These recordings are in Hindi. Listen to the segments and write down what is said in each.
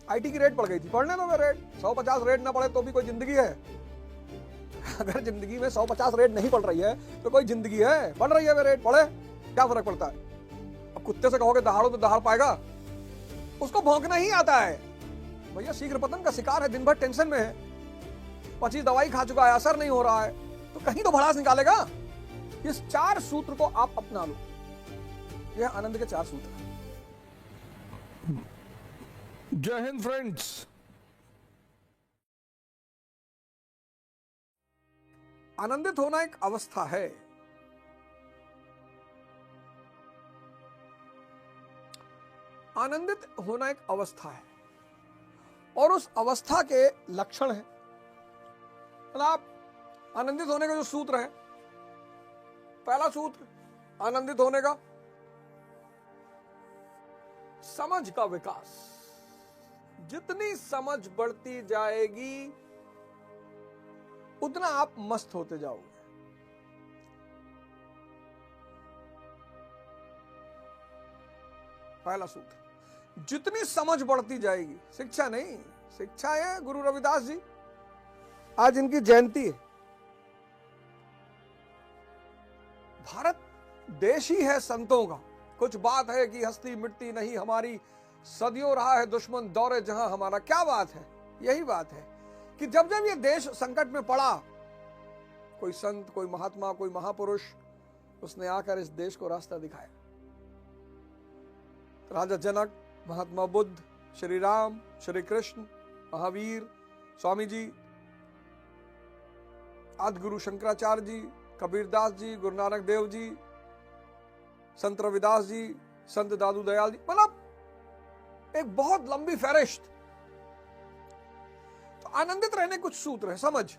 आईटी की रेट बढ़ गई थी, पढ़ने दो रेट 150 रेट ना पढ़े तो भी कोई जिंदगी है। अगर जिंदगी में 150 रेट नहीं पढ़ रही है तो कोई जिंदगी है? पढ़ रही है वे रेट, पढ़े, क्या फर्क पड़ता है? अब कुत्ते से कहोगे दहाड़ो तो दहाड़ पाएगा? उसको भौंकना ही आता है। भैया शीघ्र पतन का शिकार है, दिन भर टेंशन में है, 25 दवाई खा चुका है, असर नहीं हो रहा है, तो कहीं तो भड़ास निकालेगा। इस 4 सूत्र को आप अपना लो, यह आनंद के 4 सूत्र हैं। जय हिंद फ्रेंड्स। आनंदित होना एक अवस्था है। आनंदित होना एक अवस्था है और उस अवस्था के लक्षण हैं। मतलब आप आनंदित होने के जो सूत्र हैं, पहला सूत्र आनंदित होने का, समझ का विकास। जितनी समझ बढ़ती जाएगी उतना आप मस्त होते जाओगे। पहला सूत्र, जितनी समझ बढ़ती जाएगी, शिक्षा नहीं, शिक्षा है गुरु रविदास जी, आज इनकी जयंती है। भारत देश ही है संतों का, कुछ बात है कि हस्ती मिटती नहीं हमारी, सदियों रहा है दुश्मन दौरे जहां हमारा। क्या बात है? यही बात है कि जब जब ये देश संकट में पड़ा, कोई संत, कोई महात्मा, कोई महापुरुष, उसने आकर इस देश को रास्ता दिखाया। राजा जनक, महात्मा बुद्ध, श्री राम, श्री कृष्ण, महावीर, स्वामी जी, आदि गुरु शंकराचार्य जी, कबीरदास जी, गुरु नानक देव जी, संत रविदास जी, संत दादू दयाल जी, मतलब एक बहुत लंबी फहरिस्त। तो आनंदित रहने कुछ सूत्र है। समझ,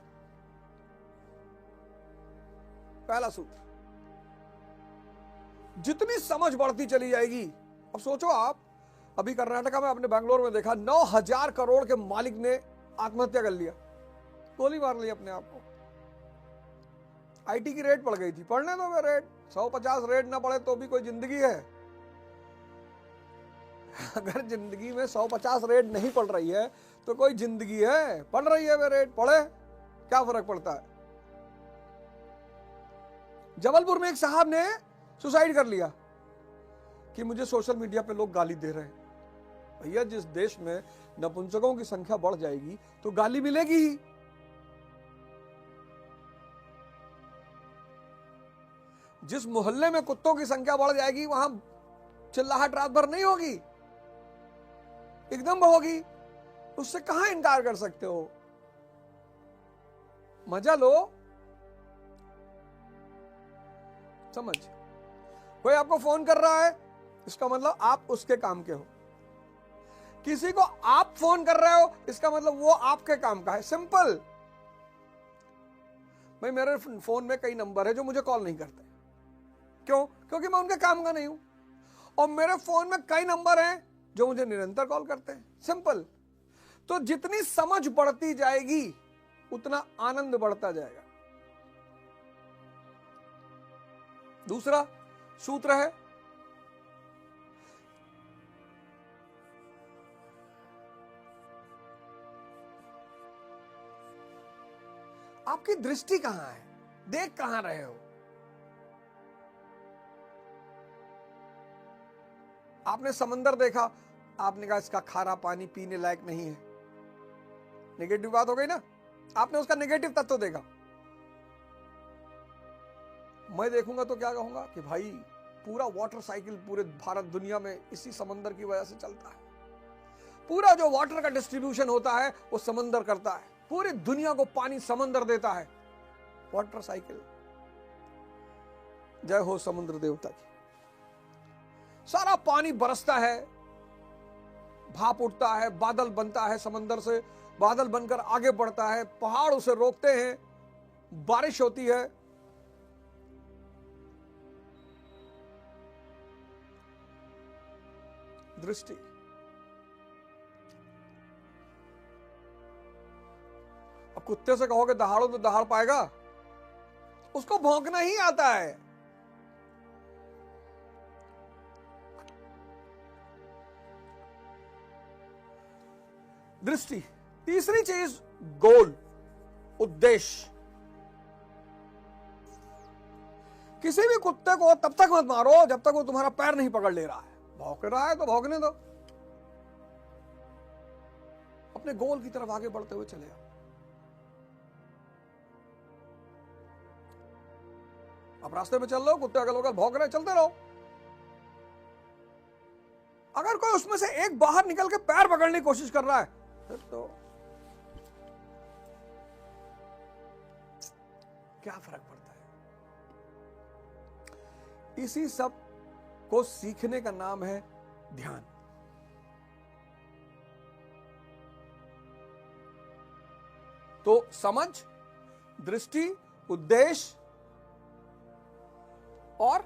पहला सूत्र, जितनी समझ बढ़ती चली जाएगी। अब सोचो आप, अभी कर्नाटका में आपने बैंगलोर में देखा, 9,000 करोड़ के मालिक ने आत्महत्या कर लिया, गोली मार ली अपने आप को। आईटी की रेट बढ़ गई थी, पढ़ने दो वे रेट, 150 रेट ना पढ़े तो भी कोई जिंदगी है। अगर जिंदगी में 150 रेट नहीं पढ़ रही है तो कोई जिंदगी है? पढ़ रही है वे रेट, पढ़े, क्या फर्क पड़ता है? जबलपुर में एक साहब ने सुसाइड कर लिया कि मुझे सोशल मीडिया पे लोग गाली दे रहे हैं। भैया जिस देश में नपुंसकों की संख्या बढ़ जाएगी तो गाली मिलेगी ही। जिस मोहल्ले में कुत्तों की संख्या बढ़ जाएगी वहां चिल्लाहट रात भर नहीं होगी, एकदम होगी। उससे कहां इनकार कर सकते हो? मजा लो, समझ। कोई आपको फोन कर रहा है, इसका मतलब आप उसके काम के हो। किसी को आप फोन कर रहे हो, इसका मतलब वो आपके काम का है। सिंपल। भाई मेरे फोन में कई नंबर है जो मुझे कॉल नहीं करते, क्यों? क्योंकि मैं उनके काम का नहीं हूं। और मेरे फोन में कई नंबर हैं जो मुझे निरंतर कॉल करते हैं। सिंपल। तो जितनी समझ बढ़ती जाएगी उतना आनंद बढ़ता जाएगा। दूसरा सूत्र है, आपकी दृष्टि कहां है, देख कहां रहे हो। आपने समंदर देखा, आपने कहा इसका खारा पानी पीने लायक नहीं है, नेगेटिव बात हो गई ना। आपने उसका नेगेटिव तत्व देखा। मैं देखूंगा तो क्या कहूंगा कि भाई पूरा वाटर साइकिल पूरे भारत दुनिया में इसी समंदर की वजह से चलता है। पूरा जो वाटर का डिस्ट्रीब्यूशन होता है वो समंदर करता है। पूरी दुनिया को पानी समंदर देता है, वाटर साइकिल। जय हो समुद्र देवता की। सारा पानी बरसता है, भाप उठता है, बादल बनता है समंदर से, बादल बनकर आगे बढ़ता है, पहाड़ उसे रोकते हैं, बारिश होती है। दृष्टि। अब कुत्ते से कहोगे दहाड़ो तो दहाड़ पाएगा? उसको भौंकना ही आता है। दृष्टि। तीसरी चीज गोल, उद्देश्य। किसी भी कुत्ते को तब तक मत मारो जब तक वो तुम्हारा पैर नहीं पकड़ ले रहा है। भौंक रहा है तो भौंकने दो, अपने गोल की तरफ आगे बढ़ते हुए चले आओ। आप रास्ते में चल रहे हो, कुत्ते अगल बगल भौंक रहे, चलते रहो। अगर कोई उसमें से एक बाहर निकल के पैर पकड़ने की कोशिश कर रहा है फिर तो क्या फर्क पड़ता है। इसी सब को सीखने का नाम है ध्यान। तो समझ, दृष्टि, उद्देश्य और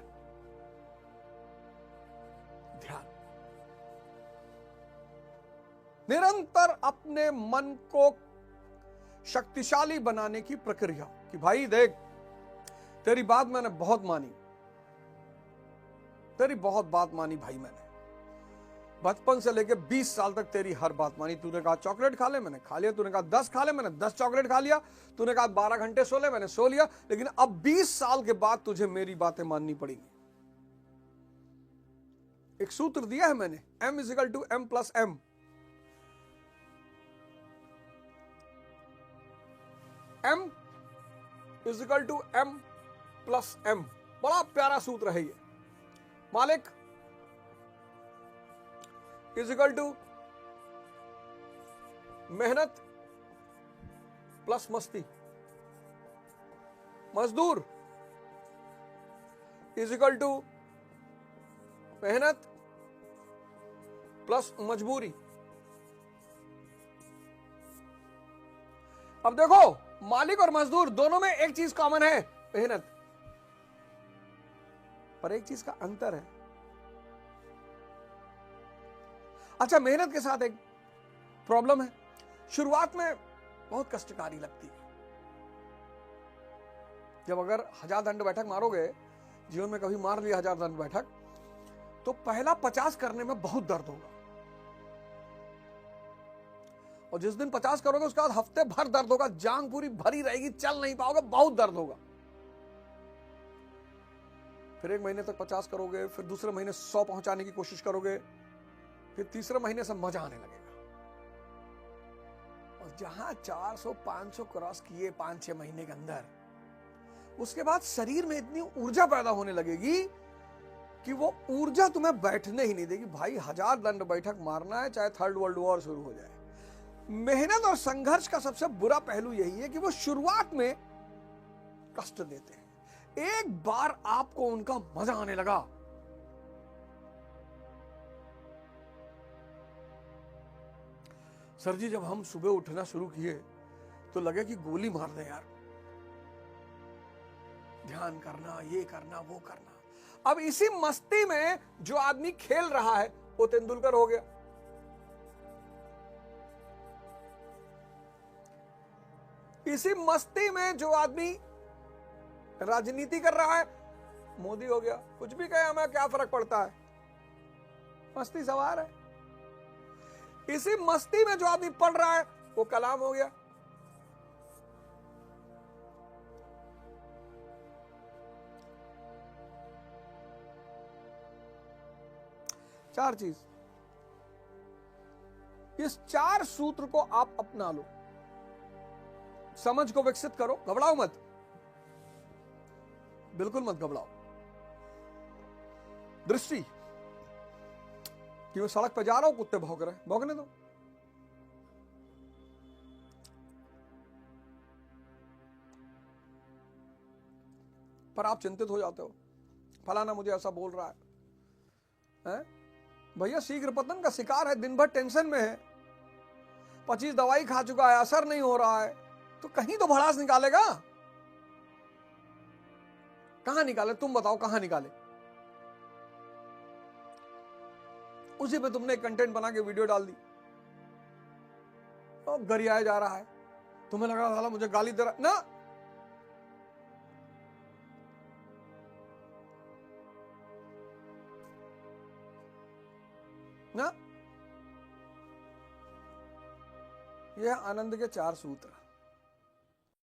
ध्यान। निरंतर अपने मन को शक्तिशाली बनाने की प्रक्रिया कि भाई देख, तेरी बात मैंने बहुत मानी, तेरी बहुत बात मानी भाई। मैंने बचपन से लेकर 20 साल तक तेरी हर बात मानी। तूने कहा चॉकलेट खा ले, मैंने खा लिया। तूने कहा 10 खा ले, मैंने 10 चॉकलेट खा लिया। तूने कहा 12 घंटे सो ले, मैंने सो लिया। लेकिन अब 20 साल के बाद तुझे मेरी बातें माननी पड़ेगी। एक सूत्र दिया है मैंने, M = M+M। M = M+M। बड़ा प्यारा सूत्र है ये। मालिक = मेहनत प्लस मस्ती। मजदूर = मेहनत प्लस मजबूरी। अब देखो, मालिक और मजदूर दोनों में एक चीज कॉमन है, मेहनत। पर एक चीज का अंतर है। अच्छा, मेहनत के साथ एक प्रॉब्लम है, शुरुआत में बहुत कष्टकारी लगती है। जब अगर 1000 दंड बैठक मारोगे, जीवन में कभी मार लिया 1000 दंड बैठक, तो पहला 50 करने में बहुत दर्द होगा। और जिस दिन 50 करोगे उसके बाद हफ्ते भर दर्द होगा, जांग पूरी भरी रहेगी, चल नहीं पाओगे, बहुत दर्द होगा। फिर 1 महीने तक 50 करोगे, फिर दूसरे महीने 100 पहुंचाने की कोशिश करोगे, फिर तीसरे महीने से मजा आने लगेगा। और जहां 400 500 क्रॉस किए 5-6 महीने के अंदर, उसके बाद शरीर में इतनी ऊर्जा पैदा होने लगेगी कि वो ऊर्जा तुम्हें बैठने ही नहीं देगी। भाई 1000 दंड बैठक मारना है, चाहे 3rd वर्ल्ड वॉर शुरू हो जाए। मेहनत और संघर्ष का सबसे बुरा पहलू यही है कि वो शुरुआत में कष्ट देते हैं। एक बार आपको उनका मजा आने लगा, सर जी जब हम सुबह उठना शुरू किए तो लगे कि गोली मार दे यार, ध्यान करना, ये करना, वो करना। अब इसी मस्ती में जो आदमी खेल रहा है वो तेंदुलकर हो गया। इसी मस्ती में जो आदमी राजनीति कर रहा है मोदी हो गया। कुछ भी कहे हमें क्या फर्क पड़ता है, मस्ती सवार है। इसी मस्ती में जो आदमी पढ़ रहा है वो कलाम हो गया। चार चीज, इस 4 सूत्र को आप अपना लो। समझ को विकसित करो, घबराओ मत, बिल्कुल मत घबराओ। दृष्टि कि मैं सड़क पर जा रहा हूं, कुत्ते भौंक रहे हैं, भौंकने दो। पर आप चिंतित हो जाते हो, फलाना मुझे ऐसा बोल रहा है। भैया शीघ्र पतन का शिकार है, दिन भर टेंशन में है, 25 दवाई खा चुका है, असर नहीं हो रहा है, तो कहीं तो भड़ास निकालेगा। कहां निकाले, तुम बताओ कहां निकाले। उसी पे तुमने कंटेंट बना के वीडियो डाल दी, तो गरियाया जा रहा है, तुम्हें लग रहा था मुझे गाली दे रहा ना। ना ये है आनंद के 4 सूत्र।